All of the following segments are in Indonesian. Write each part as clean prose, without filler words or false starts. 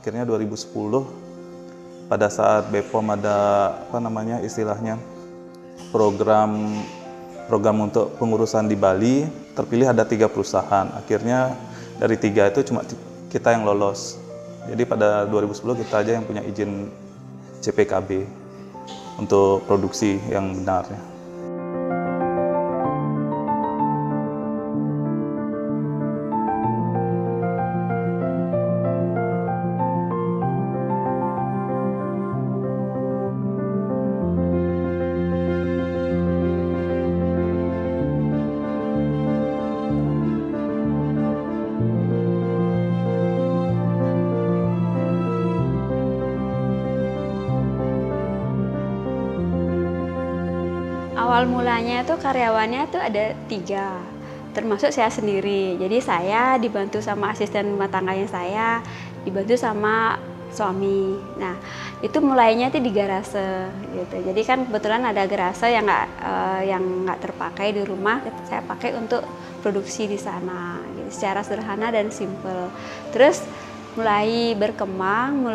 Akhirnya 2010 pada saat BPOM ada istilahnya program untuk pengurusan di Bali, terpilih ada 3 perusahaan. Akhirnya dari 3 itu cuma kita yang lolos. Jadi pada 2010 kita aja yang punya izin CPKB untuk produksi yang benarnya. Awal mulanya itu karyawannya tuh ada 3, termasuk saya sendiri. Jadi saya dibantu sama asisten rumah tangganya saya, dibantu sama suami. Nah, itu mulainya itu di garase gitu. Jadi kan kebetulan ada garase yang nggak terpakai di rumah, saya pakai untuk produksi di sana. Gitu, secara sederhana dan simple. Terus mulai berkembang,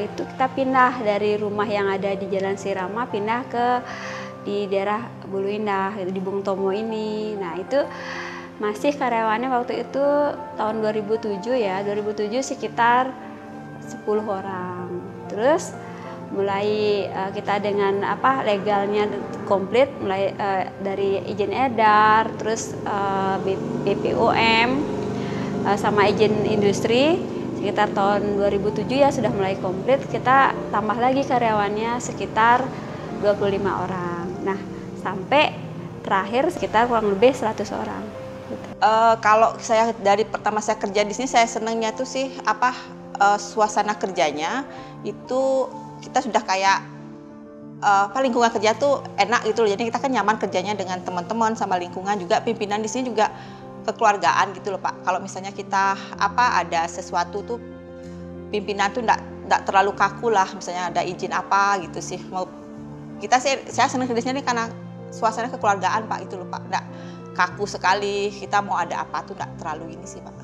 itu kita pindah dari rumah yang ada di Jalan Sirama, pindah ke di daerah Bulu Indah, di Bung Tomo ini. Nah, itu masih karyawannya waktu itu tahun 2007 ya, 2007 sekitar 10 orang. Terus mulai kita dengan legalnya komplit, mulai dari izin edar, terus BPOM sama izin industri sekitar tahun 2007 ya sudah mulai komplit. Kita tambah lagi karyawannya sekitar 25 orang. Nah, sampai terakhir sekitar kurang lebih 100 orang. Gitu. Kalau saya dari pertama saya kerja di sini, saya senangnya tuh sih suasana kerjanya itu kita sudah kayak lingkungan kerja tuh enak gitu loh. Jadi kita kan nyaman kerjanya dengan teman-teman sama lingkungan juga. Pimpinan di sini juga kekeluargaan gitu loh Pak. Kalau misalnya kita ada sesuatu tuh pimpinan tuh enggak terlalu kaku lah. Misalnya ada izin apa gitu sih. Saya senang kerja sini karena suasana kekeluargaan Pak itu loh Pak. Enggak kaku sekali. Kita mau ada apa tuh enggak terlalu ini sih Pak.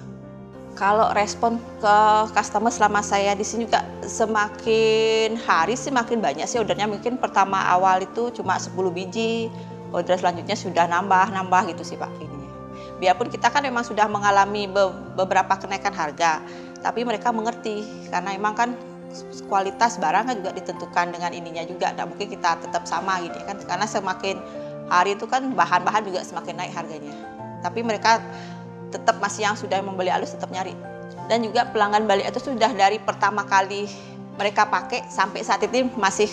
Kalau respon ke customer selama saya di sini juga semakin hari sih makin banyak sih ordernya. Mungkin pertama awal itu cuma 10 biji, order selanjutnya sudah nambah gitu sih Pak ininya. Biarpun kita kan memang sudah mengalami beberapa kenaikan harga, tapi mereka mengerti karena emang kan kualitas barang kan juga ditentukan dengan ininya juga. Nah, mungkin kita tetap sama gitu kan, karena semakin hari itu kan bahan-bahan juga semakin naik harganya. Tapi mereka tetap masih yang sudah membeli alus tetap nyari. Dan juga pelanggan Bali itu sudah dari pertama kali mereka pakai sampai saat ini masih,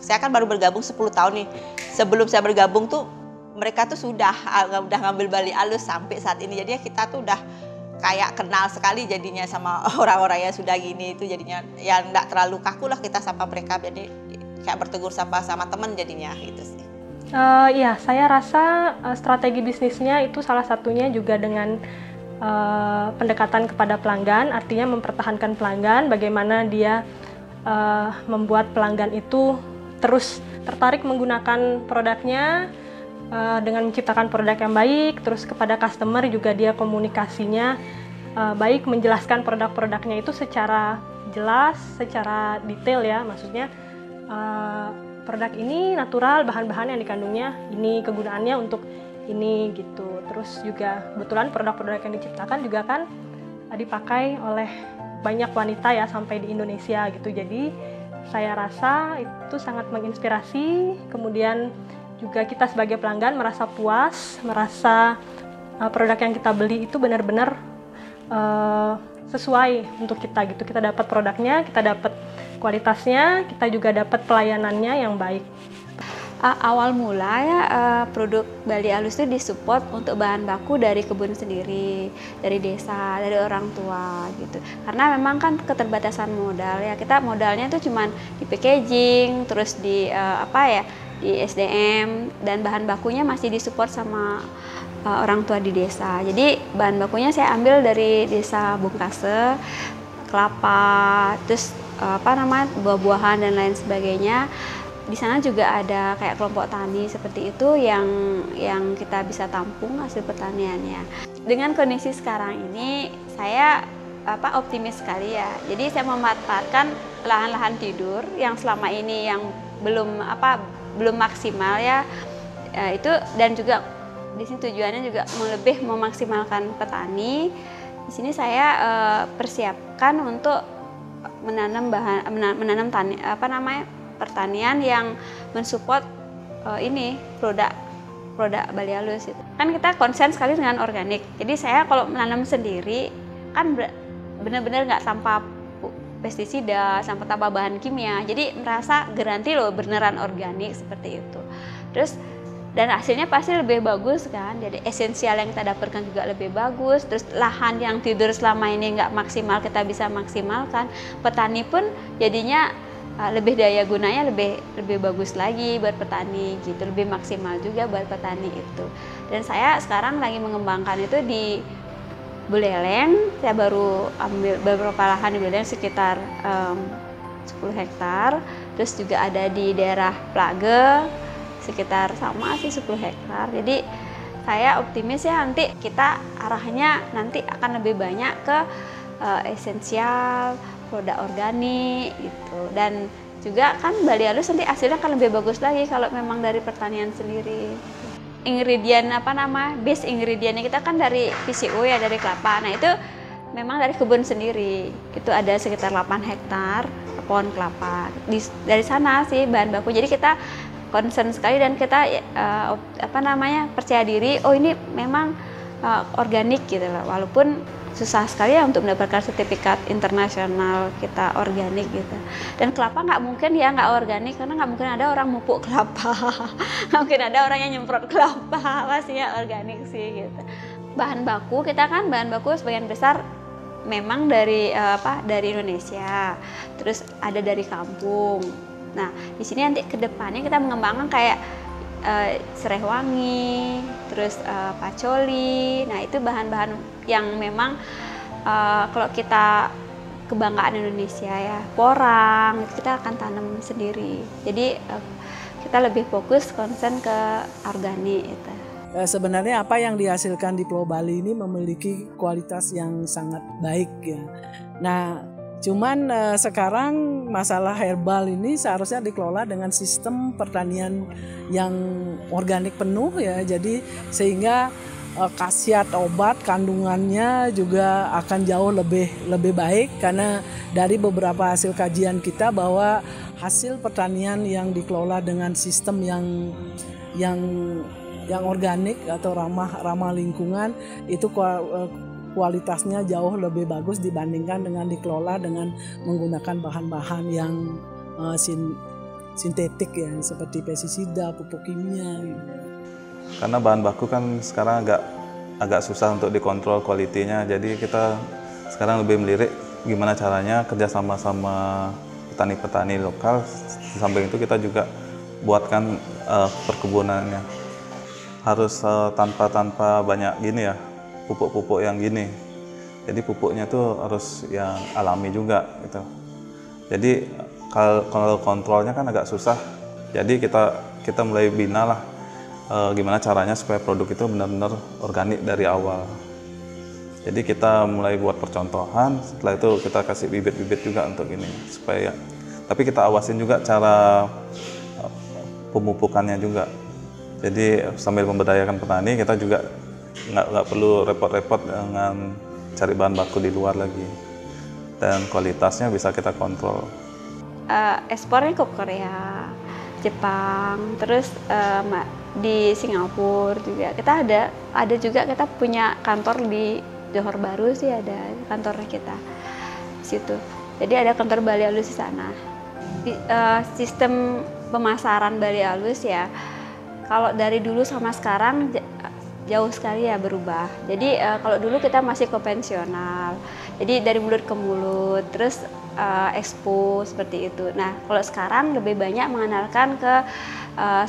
saya kan baru bergabung 10 tahun nih. Sebelum saya bergabung tuh mereka tuh sudah ngambil Bali alus sampai saat ini. Jadi kita tuh udah kayak kenal sekali jadinya sama orang-orang yang sudah gini itu, jadinya yang enggak terlalu kaku lah kita sama mereka, jadi kayak bertegur sama teman jadinya gitu sih. Iya, saya rasa strategi bisnisnya itu salah satunya juga dengan pendekatan kepada pelanggan, artinya mempertahankan pelanggan, bagaimana dia membuat pelanggan itu terus tertarik menggunakan produknya dengan menciptakan produk yang baik, terus kepada customer juga dia komunikasinya baik, menjelaskan produk-produknya itu secara jelas, secara detail ya, maksudnya produk ini natural, bahan-bahan yang dikandungnya ini, kegunaannya untuk ini gitu. Terus juga kebetulan produk-produk yang diciptakan juga kan dipakai oleh banyak wanita ya sampai di Indonesia gitu. Jadi saya rasa itu sangat menginspirasi. Kemudian juga kita sebagai pelanggan merasa puas, merasa produk yang kita beli itu benar-benar sesuai untuk kita gitu. Kita dapat produknya, kita dapat kualitasnya, kita juga dapat pelayanannya yang baik. Awal mula ya produk Bali Alus itu disupport untuk bahan baku dari kebun sendiri, dari desa, dari orang tua gitu. Karena memang kan keterbatasan modal ya, kita modalnya tuh cuman di packaging, terus di di SDM, dan bahan bakunya masih disupport sama orang tua di desa. Jadi bahan bakunya saya ambil dari desa Bungkase, kelapa, terus buah-buahan dan lain sebagainya. Di sana juga ada kayak kelompok tani seperti itu yang kita bisa tampung hasil pertaniannya. Dengan kondisi sekarang ini, saya optimis sekali ya. Jadi saya memanfaatkan lahan-lahan tidur yang selama ini yang belum maksimal ya, itu, dan juga di sini tujuannya juga lebih memaksimalkan petani. Di sini saya persiapkan untuk menanam pertanian yang mensupport produk Bali Halus itu. Kan kita konsen sekali dengan organik. Jadi saya kalau menanam sendiri kan benar-benar nggak tanpa pestisida, tanpa bahan kimia. Jadi merasa garansi loh beneran organik seperti itu. Terus dan hasilnya pasti lebih bagus kan. Jadi esensial yang kita dapatkan juga lebih bagus. Terus lahan yang tidur selama ini nggak maksimal kita bisa maksimalkan. Petani pun jadinya lebih daya gunanya lebih bagus lagi buat petani gitu, lebih maksimal juga buat petani itu. Dan saya sekarang lagi mengembangkan itu di Buleleng. Saya baru ambil beberapa lahan di Buleleng sekitar 10 hektar. Terus juga ada di daerah Plage sekitar sama sih 10 hektar. Jadi saya optimis ya nanti kita arahnya nanti akan lebih banyak ke esensial, produk organik gitu. Dan juga kan Bali Halus nanti hasilnya akan lebih bagus lagi kalau memang dari pertanian sendiri. Ingredient base ingredientnya kita kan dari PCO ya, dari kelapa. Nah itu memang dari kebun sendiri. Itu ada sekitar 8 hektar pohon kelapa. Dari sana sih bahan baku. Jadi kita concern sekali dan kita percaya diri, oh ini memang organik gitu loh. Walaupun susah sekali ya untuk mendapatkan sertifikat internasional kita organik gitu. Dan kelapa nggak mungkin ya nggak organik, karena nggak mungkin ada orang mupuk kelapa, nggak mungkin ada orang yang nyemprot kelapa, pastinya organik sih gitu. Bahan baku kita kan bahan baku sebagian besar memang dari Indonesia, terus ada dari kampung. Nah di sini nanti kedepannya kita mengembangkan kayak serai wangi, terus pacoli. Nah itu bahan-bahan yang memang kalau kita kebanggaan Indonesia ya, porang itu kita akan tanam sendiri. Jadi kita lebih fokus konsen ke organik itu. Sebenarnya apa yang dihasilkan di Pulau Bali ini memiliki kualitas yang sangat baik ya. Nah cuman sekarang masalah herbal ini seharusnya dikelola dengan sistem pertanian yang organik penuh ya. Jadi sehingga khasiat obat kandungannya juga akan jauh lebih baik, karena dari beberapa hasil kajian kita bahwa hasil pertanian yang dikelola dengan sistem yang organik atau ramah lingkungan itu kualitasnya jauh lebih bagus dibandingkan dengan dikelola dengan menggunakan bahan-bahan yang sintetik ya, seperti pestisida, pupuk kimia. Karena bahan baku kan sekarang agak susah untuk dikontrol kualitinya, jadi kita sekarang lebih melirik gimana caranya kerja sama petani-petani lokal. Di samping itu kita juga buatkan perkebunannya harus tanpa banyak gini ya, pupuk-pupuk yang gini. Jadi pupuknya tuh harus yang alami juga gitu. Jadi kalau kontrolnya kan agak susah. Jadi kita mulai bina lah gimana caranya supaya produk itu benar-benar organik dari awal. Jadi kita mulai buat percontohan, setelah itu kita kasih bibit-bibit juga untuk ini supaya. Tapi kita awasin juga cara pemupukannya juga. Jadi sambil memberdayakan petani, kita juga nggak perlu repot-repot dengan cari bahan baku di luar lagi, dan kualitasnya bisa kita kontrol. Ekspornya ke Korea, Jepang, terus di Singapura juga. Kita ada juga, kita punya kantor di Johor Bahru sih, ada kantornya kita di situ. Jadi ada kantor Bali Halus di sana. Sistem pemasaran Bali Halus ya, kalau dari dulu sama sekarang jauh sekali ya berubah. Jadi kalau dulu kita masih konvensional, jadi dari mulut ke mulut, terus expo seperti itu. Nah kalau sekarang lebih banyak mengandalkan ke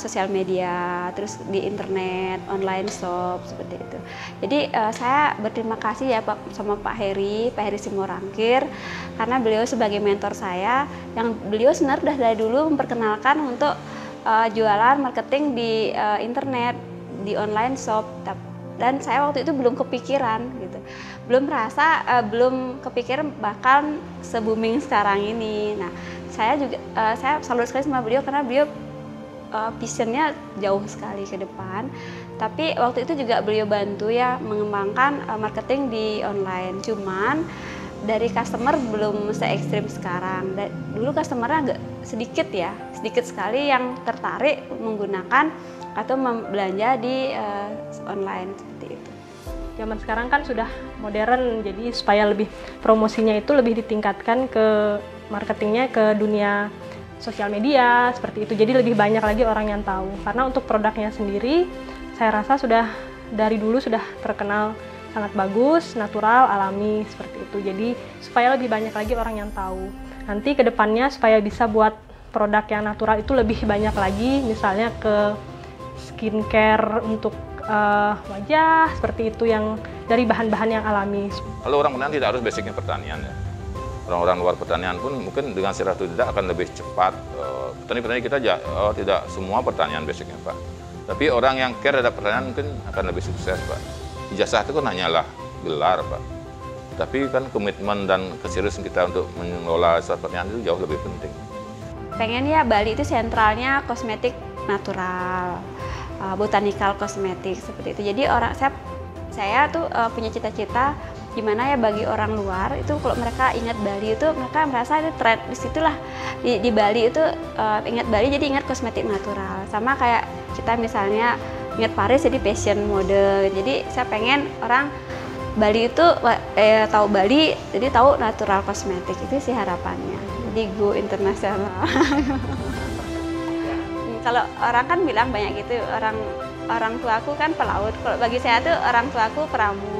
sosial media, terus di internet, online shop seperti itu. Jadi saya berterima kasih ya sama Pak Heri Simorangkir, karena beliau sebagai mentor saya, yang beliau sebenarnya sudah dari dulu memperkenalkan untuk jualan marketing di internet, di online shop, dan saya waktu itu belum kepikiran gitu. belum kepikir bakal se-booming sekarang ini. Nah, saya salut sekali sama beliau karena beliau visionnya jauh sekali ke depan. Tapi waktu itu juga beliau bantu ya mengembangkan marketing di online. Cuman dari customer belum se-ekstrim sekarang. Dulu customernya agak sedikit sekali yang tertarik menggunakan atau belanja di online seperti itu. Zaman sekarang kan sudah modern, jadi supaya lebih promosinya itu lebih ditingkatkan ke marketingnya ke dunia sosial media seperti itu. Jadi lebih banyak lagi orang yang tahu. Karena untuk produknya sendiri, saya rasa sudah dari dulu sudah terkenal sangat bagus, natural, alami seperti itu. Jadi supaya lebih banyak lagi orang yang tahu. Nanti ke depannya supaya bisa buat produk yang natural itu lebih banyak lagi, misalnya ke skincare untuk wajah seperti itu yang dari bahan-bahan yang alami. Kalau orang pertanian tidak harus basicnya pertanian ya. Orang-orang luar pertanian pun mungkin dengan secara atau tidak akan lebih cepat. Petani-petani kita tidak semua pertanian basicnya Pak. Tapi orang yang care terhadap pertanian mungkin akan lebih sukses Pak. Ijazah itu kan hanyalah gelar Pak. Tapi kan komitmen dan keseriusan kita untuk mengelola pertanian itu jauh lebih penting. Pengen ya Bali itu sentralnya kosmetik natural, botanical kosmetik seperti itu. Jadi saya tuh punya cita-cita gimana ya bagi orang luar itu kalau mereka ingat Bali itu mereka merasa itu tren disitulah di Bali itu ingat Bali jadi ingat kosmetik natural. Sama kayak kita misalnya ingat Paris jadi fashion model. Jadi saya pengen orang Bali itu tahu Bali jadi tahu natural kosmetik, itu sih harapannya. Jadi go internasional. Kalau orang kan bilang banyak gitu, orang tuaku kan pelaut. Kalau bagi saya tuh orang tuaku peramu.